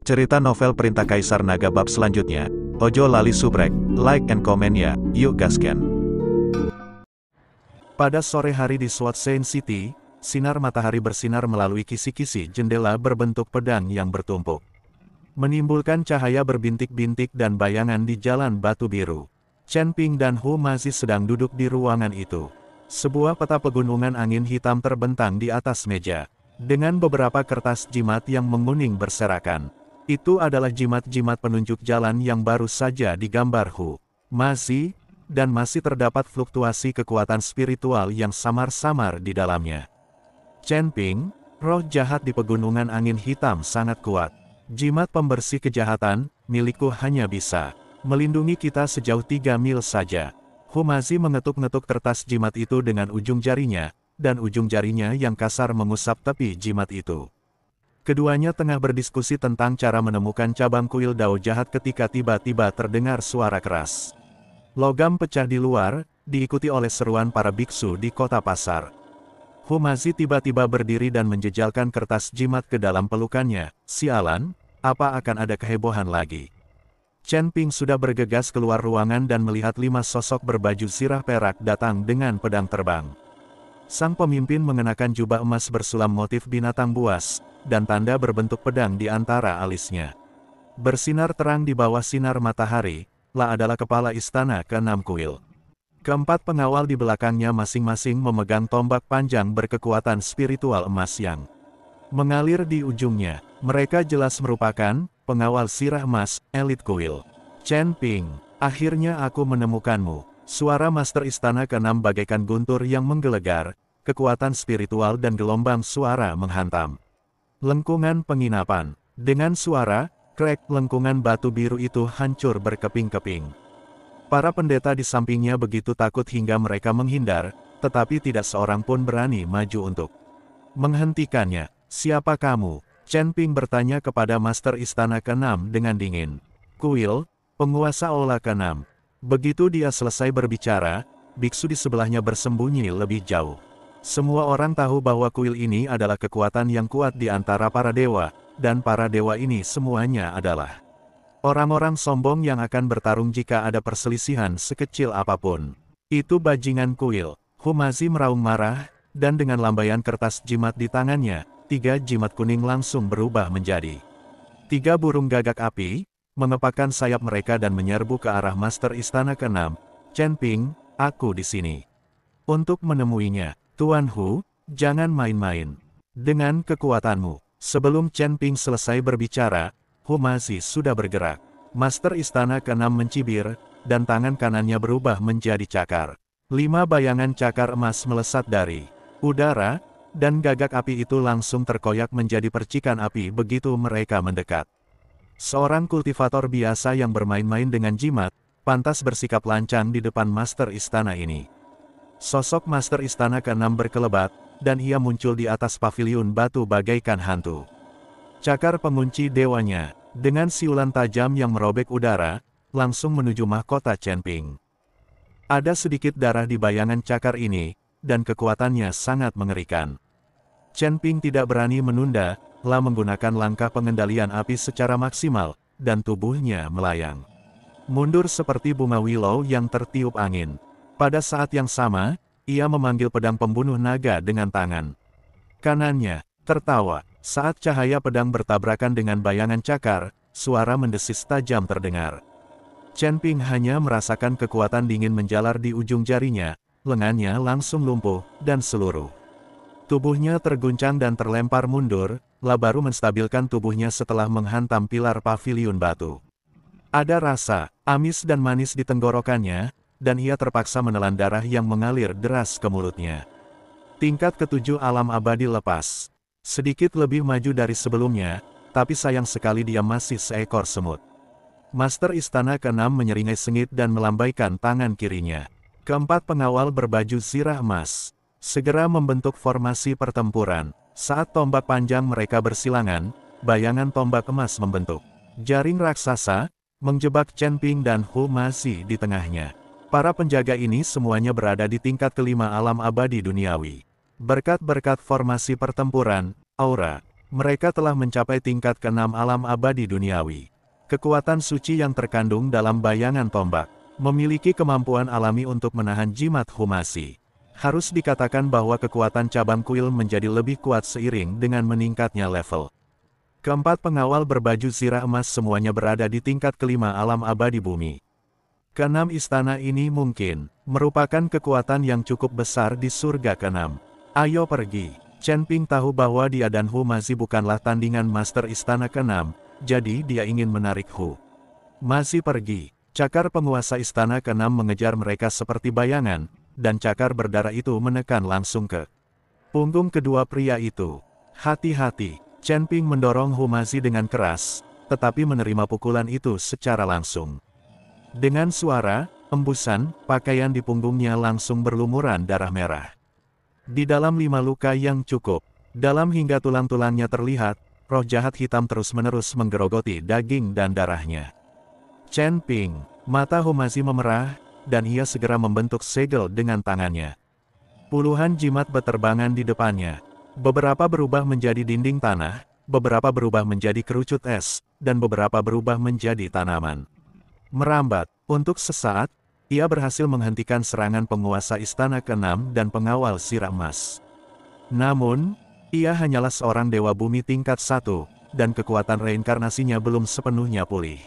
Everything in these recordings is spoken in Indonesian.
Cerita novel Perintah Kaisar Naga bab selanjutnya. Ojo lali subrek, like and comment ya, yuk gasken. Pada sore hari di Swansea City, sinar matahari bersinar melalui kisi-kisi jendela berbentuk pedang yang bertumpuk. Menimbulkan cahaya berbintik-bintik dan bayangan di jalan batu biru. Chen Ping dan Hu masih sedang duduk di ruangan itu. Sebuah peta pegunungan angin hitam terbentang di atas meja, dengan beberapa kertas jimat yang menguning berserakan. Itu adalah jimat-jimat penunjuk jalan yang baru saja digambar Hu dan masih terdapat fluktuasi kekuatan spiritual yang samar-samar di dalamnya. Chen Ping, roh jahat di pegunungan angin hitam sangat kuat. Jimat pembersih kejahatan, milikku hanya bisa melindungi kita sejauh 3 mil saja. Hu mengetuk-ngetuk kertas jimat itu dengan ujung jarinya, dan ujung jarinya yang kasar mengusap tepi jimat itu. Keduanya tengah berdiskusi tentang cara menemukan cabang kuil dao jahat ketika tiba-tiba terdengar suara keras. Logam pecah di luar, diikuti oleh seruan para biksu di kota pasar. Hu tiba-tiba berdiri dan menjejalkan kertas jimat ke dalam pelukannya. Sialan, apa akan ada kehebohan lagi? Chen Ping sudah bergegas keluar ruangan dan melihat 5 sosok berbaju zirah perak datang dengan pedang terbang. Sang pemimpin mengenakan jubah emas bersulam motif binatang buas, dan tanda berbentuk pedang di antara alisnya. Bersinar terang di bawah sinar matahari, lah adalah kepala istana ke-6 kuil. Keempat pengawal di belakangnya masing-masing memegang tombak panjang berkekuatan spiritual emas yang mengalir di ujungnya. Mereka jelas merupakan pengawal sirah emas, elit kuil. Chen Ping, akhirnya aku menemukanmu. Suara master istana ke-6 bagaikan guntur yang menggelegar, kekuatan spiritual dan gelombang suara menghantam lengkungan penginapan. Dengan suara, krek lengkungan batu biru itu hancur berkeping-keping. Para pendeta di sampingnya begitu takut hingga mereka menghindar, tetapi tidak seorang pun berani maju untuk menghentikannya. Siapa kamu? Chen Ping bertanya kepada master istana ke-6 dengan dingin. Kuil, penguasa aula ke-6. Begitu dia selesai berbicara, biksu di sebelahnya bersembunyi lebih jauh. Semua orang tahu bahwa kuil ini adalah kekuatan yang kuat di antara para dewa, dan para dewa ini semuanya adalah orang-orang sombong yang akan bertarung jika ada perselisihan sekecil apapun. Itu bajingan kuil. Hu meraung marah, dan dengan lambaian kertas jimat di tangannya, 3 jimat kuning langsung berubah menjadi 3 burung gagak api, mengepakkan sayap mereka dan menyerbu ke arah master istana ke-6. Chen Ping, aku di sini untuk menemuinya. Tuan Hu, jangan main-main dengan kekuatanmu. Sebelum Chen Ping selesai berbicara, Hu sudah bergerak. Master istana ke-6 mencibir, dan tangan kanannya berubah menjadi cakar. 5 bayangan cakar emas melesat dari udara, dan gagak api itu langsung terkoyak menjadi percikan api begitu mereka mendekat. Seorang kultivator biasa yang bermain-main dengan jimat, pantas bersikap lancang di depan master istana ini. Sosok master istana ke-6 berkelebat, dan ia muncul di atas paviliun batu bagaikan hantu. Cakar pengunci dewanya, dengan siulan tajam yang merobek udara, langsung menuju mahkota Chen Ping. Ada sedikit darah di bayangan cakar ini, dan kekuatannya sangat mengerikan. Chen Ping tidak berani menunda, lah menggunakan langkah pengendalian api secara maksimal, dan tubuhnya melayang mundur seperti bunga willow yang tertiup angin. Pada saat yang sama, ia memanggil pedang pembunuh naga dengan tangan kanannya, tertawa. Saat cahaya pedang bertabrakan dengan bayangan cakar, suara mendesis tajam terdengar. Chen Ping hanya merasakan kekuatan dingin menjalar di ujung jarinya, lengannya langsung lumpuh, dan seluruh tubuhnya terguncang dan terlempar mundur, lah baru menstabilkan tubuhnya setelah menghantam pilar paviliun batu. Ada rasa amis dan manis di tenggorokannya, dan ia terpaksa menelan darah yang mengalir deras ke mulutnya. Tingkat ke-7 alam abadi lepas. Sedikit lebih maju dari sebelumnya, tapi sayang sekali dia masih seekor semut. Master istana ke-6 menyeringai sengit dan melambaikan tangan kirinya. Keempat pengawal berbaju zirah emas segera membentuk formasi pertempuran. Saat tombak panjang mereka bersilangan, bayangan tombak emas membentuk jaring raksasa, menjebak Chen Ping dan Hu di tengahnya. Para penjaga ini semuanya berada di tingkat ke-5 alam abadi duniawi. Berkat-berkat formasi pertempuran, aura Mereka telah mencapai tingkat ke-6 alam abadi duniawi. Kekuatan suci yang terkandung dalam bayangan tombak, memiliki kemampuan alami untuk menahan jimat Humasi. Harus dikatakan bahwa kekuatan cabang kuil menjadi lebih kuat seiring dengan meningkatnya level. Keempat pengawal berbaju zirah emas semuanya berada di tingkat ke-5 alam abadi bumi. Ke-6 istana ini mungkin merupakan kekuatan yang cukup besar di surga ke-6. Ayo pergi. Chen Ping tahu bahwa dia dan Humasi bukanlah tandingan master istana ke-6, jadi dia ingin menarik Humasi pergi. Cakar penguasa istana ke-6 mengejar mereka seperti bayangan, dan cakar berdarah itu menekan langsung ke punggung kedua pria itu. Hati-hati, Chen Ping mendorong Humasi dengan keras, tetapi menerima pukulan itu secara langsung. Dengan suara embusan, pakaian di punggungnya langsung berlumuran darah merah. Di dalam 5 luka yang cukup dalam hingga tulang-tulangnya terlihat, roh jahat hitam terus-menerus menggerogoti daging dan darahnya. Chen Ping, mata Humasi memerah, dan ia segera membentuk segel dengan tangannya. Puluhan jimat berterbangan di depannya. Beberapa berubah menjadi dinding tanah, beberapa berubah menjadi kerucut es, dan beberapa berubah menjadi tanaman. Merambat, untuk sesaat, ia berhasil menghentikan serangan penguasa istana ke-6 dan pengawal zirah emas. Namun, ia hanyalah seorang dewa bumi tingkat 1, dan kekuatan reinkarnasinya belum sepenuhnya pulih.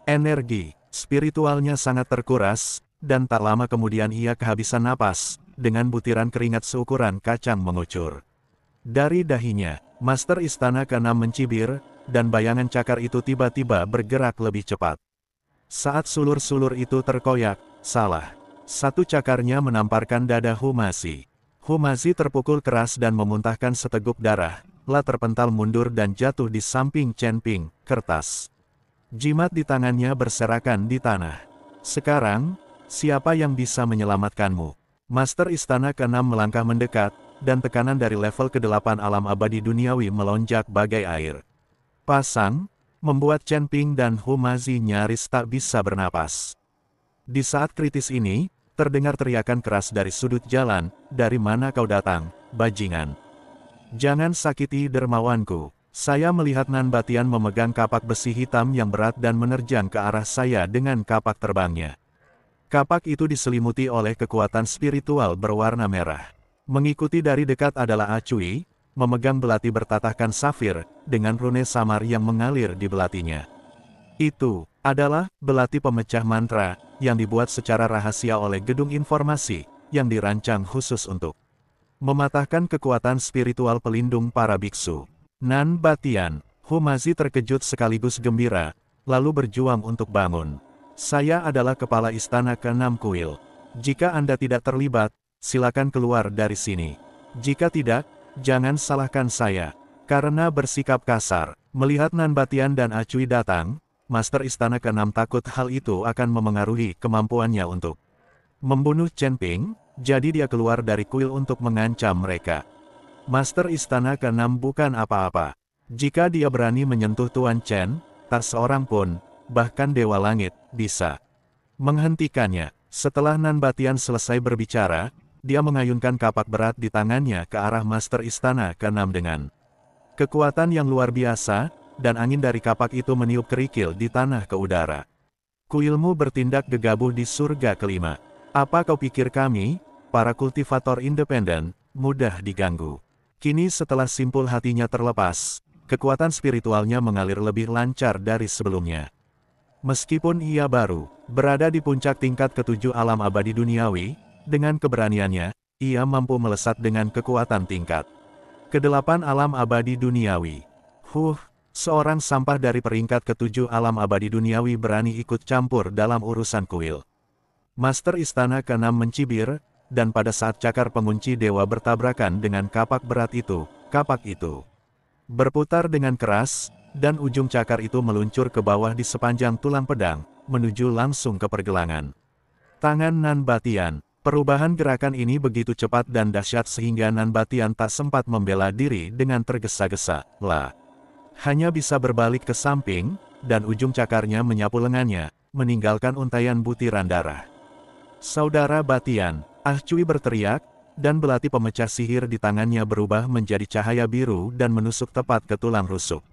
Energi spiritualnya sangat terkuras, dan tak lama kemudian ia kehabisan napas, dengan butiran keringat seukuran kacang mengucur. Dari dahinya, master istana ke-6 mencibir, dan bayangan cakar itu tiba-tiba bergerak lebih cepat. Saat sulur-sulur itu terkoyak, salah satu cakarnya menamparkan dada Humasi. Humasi terpukul keras dan memuntahkan seteguk darah, terpental mundur dan jatuh di samping Chen Ping. Kertas jimat di tangannya berserakan di tanah. Sekarang, siapa yang bisa menyelamatkanmu? Master istana ke-6 melangkah mendekat, dan tekanan dari level ke-8 alam abadi duniawi melonjak bagai air pasang, membuat Chen Ping dan Humasi nyaris tak bisa bernapas. Di saat kritis ini, terdengar teriakan keras dari sudut jalan, "Dari mana kau datang, bajingan? Jangan sakiti dermawanku." Saya melihat Nan Batian memegang kapak besi hitam yang berat dan menerjang ke arah saya dengan kapak terbangnya. Kapak itu diselimuti oleh kekuatan spiritual berwarna merah. Mengikuti dari dekat adalah Acui, memegang belati bertatahkan safir, dengan rune samar yang mengalir di belatinya. Itu adalah belati pemecah mantra, yang dibuat secara rahasia oleh gedung informasi, yang dirancang khusus untuk mematahkan kekuatan spiritual pelindung para biksu. Nan Batian, Humasi terkejut sekaligus gembira, lalu berjuang untuk bangun. Saya adalah kepala istana ke-6 kuil. Jika Anda tidak terlibat, silakan keluar dari sini. Jika tidak, jangan salahkan saya, karena bersikap kasar. Melihat Nan Batian dan Acui datang, Master Istana ke-6 takut hal itu akan memengaruhi kemampuannya untuk membunuh Chen Ping, jadi dia keluar dari kuil untuk mengancam mereka. Master Istana ke-6 bukan apa-apa. Jika dia berani menyentuh Tuan Chen, tak seorang pun, bahkan Dewa Langit, bisa menghentikannya. Setelah Nan Batian selesai berbicara, dia mengayunkan kapak berat di tangannya ke arah Master Istana ke-6 dengan kekuatan yang luar biasa, dan angin dari kapak itu meniup kerikil di tanah ke udara. Kuilmu bertindak gegabah di surga ke-5. Apa kau pikir kami, para kultivator independen, mudah diganggu? Kini setelah simpul hatinya terlepas, kekuatan spiritualnya mengalir lebih lancar dari sebelumnya. Meskipun ia baru berada di puncak tingkat ke-7 alam abadi duniawi, dengan keberaniannya, ia mampu melesat dengan kekuatan tingkat ke-8 alam abadi duniawi. Seorang sampah dari peringkat ke-7 alam abadi duniawi berani ikut campur dalam urusan kuil. Master Istana ke-6 mencibir, dan pada saat cakar pengunci dewa bertabrakan dengan kapak berat itu, kapak itu berputar dengan keras, dan ujung cakar itu meluncur ke bawah di sepanjang tulang pedang, menuju langsung ke pergelangan tangan Nan Batian. Perubahan gerakan ini begitu cepat dan dahsyat sehingga Nan Batian tak sempat membela diri dengan tergesa-gesa. Hanya bisa berbalik ke samping, dan ujung cakarnya menyapu lengannya, meninggalkan untaian butiran darah. "Saudara Batian," Cui berteriak, dan belati pemecah sihir di tangannya berubah menjadi cahaya biru dan menusuk tepat ke tulang rusuk.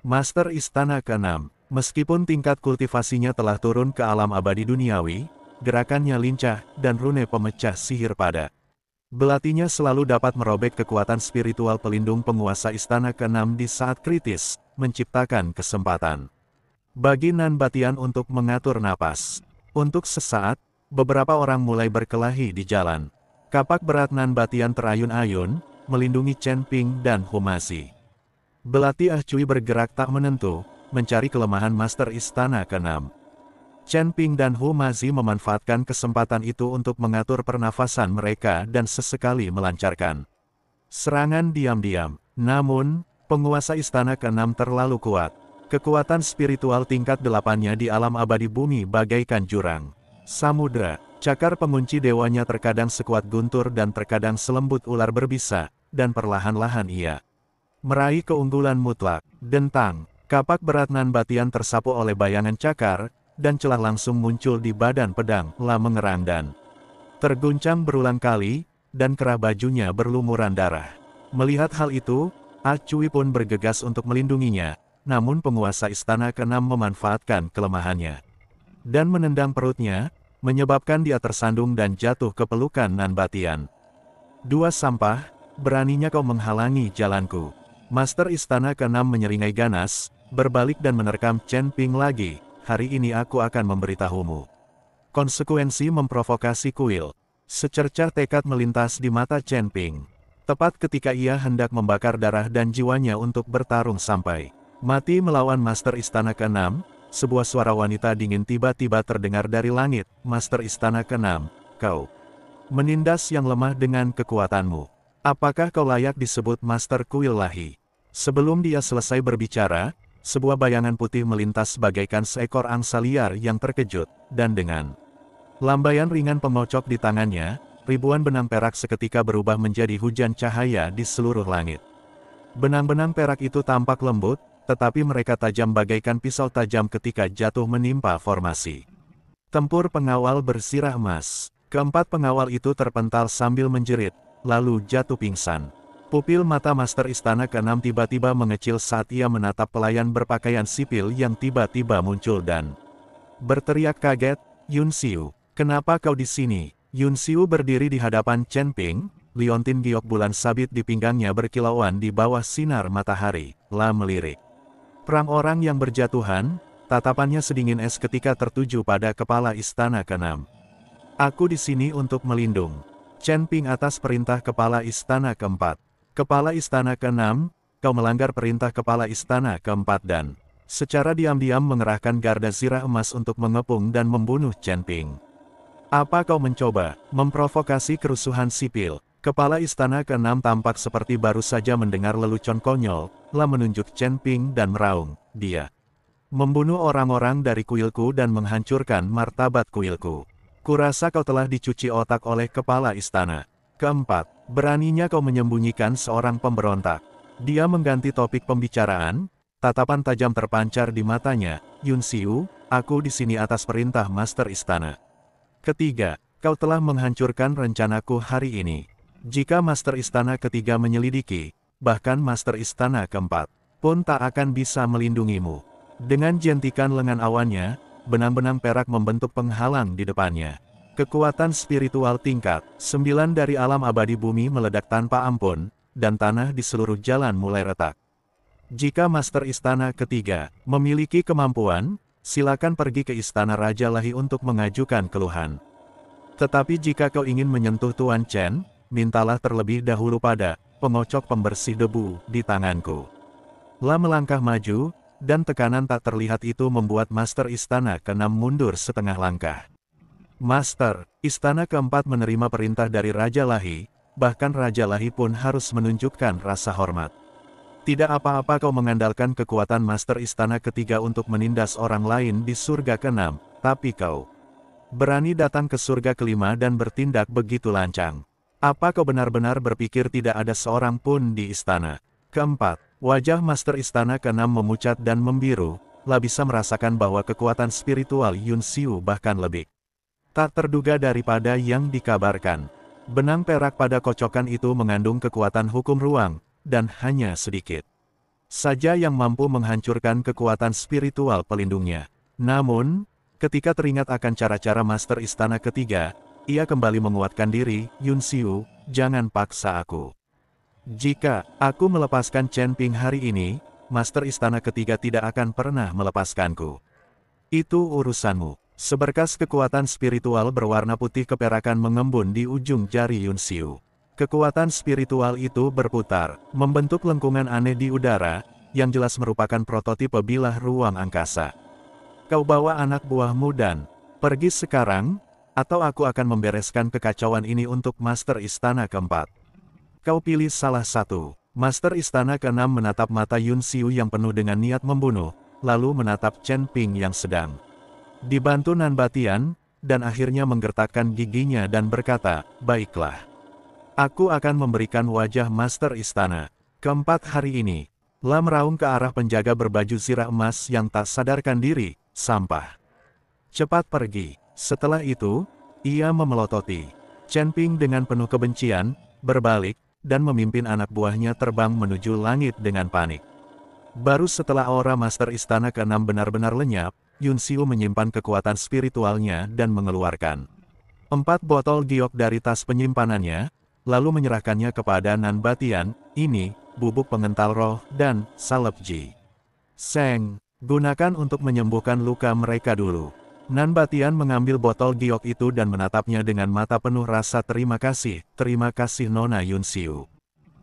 Master Istana ke-6, meskipun tingkat kultivasinya telah turun ke alam abadi duniawi, gerakannya lincah dan rune pemecah sihir pada belatinya selalu dapat merobek kekuatan spiritual pelindung penguasa Istana ke-6 di saat kritis, menciptakan kesempatan bagi Nanbatian untuk mengatur napas. Untuk sesaat, beberapa orang mulai berkelahi di jalan. Kapak berat Nanbatian terayun-ayun, melindungi Chen Ping dan Humasi. Belati Ah Cui bergerak tak menentu, mencari kelemahan Master Istana ke-6. Chen Ping dan Humasi memanfaatkan kesempatan itu untuk mengatur pernafasan mereka dan sesekali melancarkan serangan diam-diam. Namun, penguasa Istana ke-6 terlalu kuat. Kekuatan spiritual tingkat 8-nya di alam abadi bumi bagaikan jurang samudra. Cakar pengunci dewanya terkadang sekuat guntur dan terkadang selembut ular berbisa, dan perlahan-lahan ia meraih keunggulan mutlak. Dentang, kapak berat Nanbatian tersapu oleh bayangan cakar, dan celah langsung muncul di badan pedang, lah mengerang dan terguncang berulang kali, dan kerah bajunya berlumuran darah. Melihat hal itu, Ah Cui pun bergegas untuk melindunginya, namun penguasa Istana ke-6 memanfaatkan kelemahannya dan menendang perutnya, menyebabkan dia tersandung dan jatuh ke pelukan Nanbatian. Dua sampah, beraninya kau menghalangi jalanku. Master Istana ke-6 menyeringai ganas, berbalik dan menerkam Chen Ping lagi. Hari ini aku akan memberitahumu konsekuensi memprovokasi kuil. Secercah tekad melintas di mata Chen Ping. Tepat ketika ia hendak membakar darah dan jiwanya untuk bertarung sampai mati melawan Master Istana ke-6, sebuah suara wanita dingin tiba-tiba terdengar dari langit. Master Istana ke-6, kau menindas yang lemah dengan kekuatanmu. Apakah kau layak disebut Master Kuil Lahi? Sebelum dia selesai berbicara, sebuah bayangan putih melintas bagaikan seekor angsa liar yang terkejut, dan dengan lambaian ringan pengocok di tangannya, ribuan benang perak seketika berubah menjadi hujan cahaya di seluruh langit. Benang-benang perak itu tampak lembut, tetapi mereka tajam bagaikan pisau tajam ketika jatuh menimpa formasi tempur pengawal bersirah emas. Keempat pengawal itu terpental sambil menjerit, lalu jatuh pingsan. Pupil mata Master Istana ke-6 tiba-tiba mengecil saat ia menatap pelayan berpakaian sipil yang tiba-tiba muncul dan berteriak kaget, Yun Xiu, kenapa kau di sini? Yun Xiu berdiri di hadapan Chen Ping, liontin giok bulan sabit di pinggangnya berkilauan di bawah sinar matahari, lah melirik. Perang orang yang berjatuhan, tatapannya sedingin es ketika tertuju pada kepala Istana ke-6. Aku di sini untuk melindung Chen Ping atas perintah kepala Istana ke-4. Kepala Istana ke-6, kau melanggar perintah Kepala Istana ke-4 dan secara diam-diam mengerahkan garda zirah emas untuk mengepung dan membunuh Chen Ping. Apa kau mencoba memprovokasi kerusuhan sipil? Kepala Istana ke-6 tampak seperti baru saja mendengar lelucon konyol, lah menunjuk Chen Ping dan meraung, dia membunuh orang-orang dari kuilku dan menghancurkan martabat kuilku. Kurasa kau telah dicuci otak oleh Kepala Istana ke-4. Beraninya kau menyembunyikan seorang pemberontak. Dia mengganti topik pembicaraan, tatapan tajam terpancar di matanya. Yun Xiu, aku di sini atas perintah Master Istana ketiga. Kau telah menghancurkan rencanaku hari ini. Jika Master Istana ketiga menyelidiki, bahkan Master Istana ke-4 pun tak akan bisa melindungimu. Dengan jentikan lengan awannya, benang-benang perak membentuk penghalang di depannya. Kekuatan spiritual tingkat 9 dari alam abadi bumi meledak tanpa ampun, dan tanah di seluruh jalan mulai retak. Jika Master Istana ketiga memiliki kemampuan, silakan pergi ke Istana Raja Lahi untuk mengajukan keluhan. Tetapi jika kau ingin menyentuh Tuan Chen, mintalah terlebih dahulu pada pengocok pembersih debu di tanganku. Lah melangkah maju, dan tekanan tak terlihat itu membuat Master Istana ke-6 mundur setengah langkah. Master, Istana ke-4 menerima perintah dari Raja Lahi, bahkan Raja Lahi pun harus menunjukkan rasa hormat. Tidak apa-apa kau mengandalkan kekuatan Master Istana ketiga untuk menindas orang lain di surga ke-6, tapi kau berani datang ke surga ke-5 dan bertindak begitu lancang. Apa kau benar-benar berpikir tidak ada seorang pun di Istana ke-4? Wajah Master Istana ke-6 memucat dan membiru, lah bisa merasakan bahwa kekuatan spiritual Yun Xiu bahkan lebih tak terduga daripada yang dikabarkan. Benang perak pada kocokan itu mengandung kekuatan hukum ruang, dan hanya sedikit saja yang mampu menghancurkan kekuatan spiritual pelindungnya. Namun, ketika teringat akan cara-cara Master Istana Ketiga, ia kembali menguatkan diri. Yun Xiu, jangan paksa aku. Jika aku melepaskan Chen Ping hari ini, Master Istana Ketiga tidak akan pernah melepaskanku. Itu urusanmu. Seberkas kekuatan spiritual berwarna putih keperakan mengembun di ujung jari Yun Xiu. Kekuatan spiritual itu berputar, membentuk lengkungan aneh di udara, yang jelas merupakan prototipe bilah ruang angkasa. Kau bawa anak buahmu dan pergi sekarang, atau aku akan membereskan kekacauan ini untuk Master Istana Keempat. Kau pilih salah satu. Master Istana Keenam menatap mata Yun Xiu yang penuh dengan niat membunuh, lalu menatap Chen Ping yang sedang dibantu Nan Batian, dan akhirnya menggertakkan giginya dan berkata, baiklah. Aku akan memberikan wajah Master Istana Keempat hari ini. La meraung ke arah penjaga berbaju zirah emas yang tak sadarkan diri, sampah. Cepat pergi. Setelah itu, ia memelototi Chen Ping dengan penuh kebencian, berbalik, dan memimpin anak buahnya terbang menuju langit dengan panik. Baru setelah aura Master Istana Keenam benar-benar lenyap, Yun Xiu menyimpan kekuatan spiritualnya dan mengeluarkan 4 botol giok dari tas penyimpanannya, lalu menyerahkannya kepada Nan Batian. Ini, bubuk pengental roh, dan salep ji. Seng, gunakan untuk menyembuhkan luka mereka dulu. Nan Batian mengambil botol giok itu dan menatapnya dengan mata penuh rasa terima kasih Nona Yun Xiu.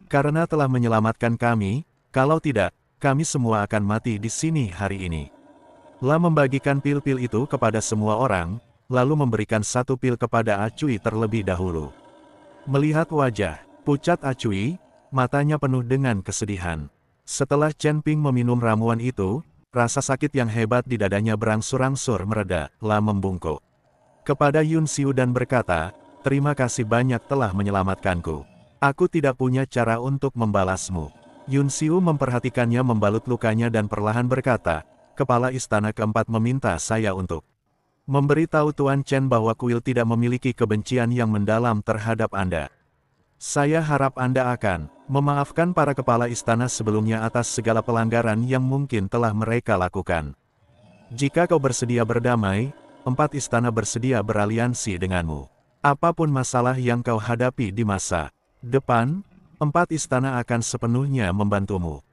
Karena telah menyelamatkan kami, kalau tidak, kami semua akan mati di sini hari ini. La membagikan pil-pil itu kepada semua orang, lalu memberikan 1 pil kepada Acui terlebih dahulu. Melihat wajah pucat Acui, matanya penuh dengan kesedihan. Setelah Chen Ping meminum ramuan itu, rasa sakit yang hebat di dadanya berangsur-angsur mereda. La membungkuk kepada Yun Xiu dan berkata, terima kasih banyak telah menyelamatkanku. Aku tidak punya cara untuk membalasmu. Yun Xiu memperhatikannya membalut lukanya dan perlahan berkata, Kepala Istana Keempat meminta saya untuk memberitahu Tuan Chen bahwa kuil tidak memiliki kebencian yang mendalam terhadap Anda. Saya harap Anda akan memaafkan para kepala istana sebelumnya atas segala pelanggaran yang mungkin telah mereka lakukan. Jika kau bersedia berdamai, 4 istana bersedia beraliansi denganmu. Apapun masalah yang kau hadapi di masa depan, 4 istana akan sepenuhnya membantumu.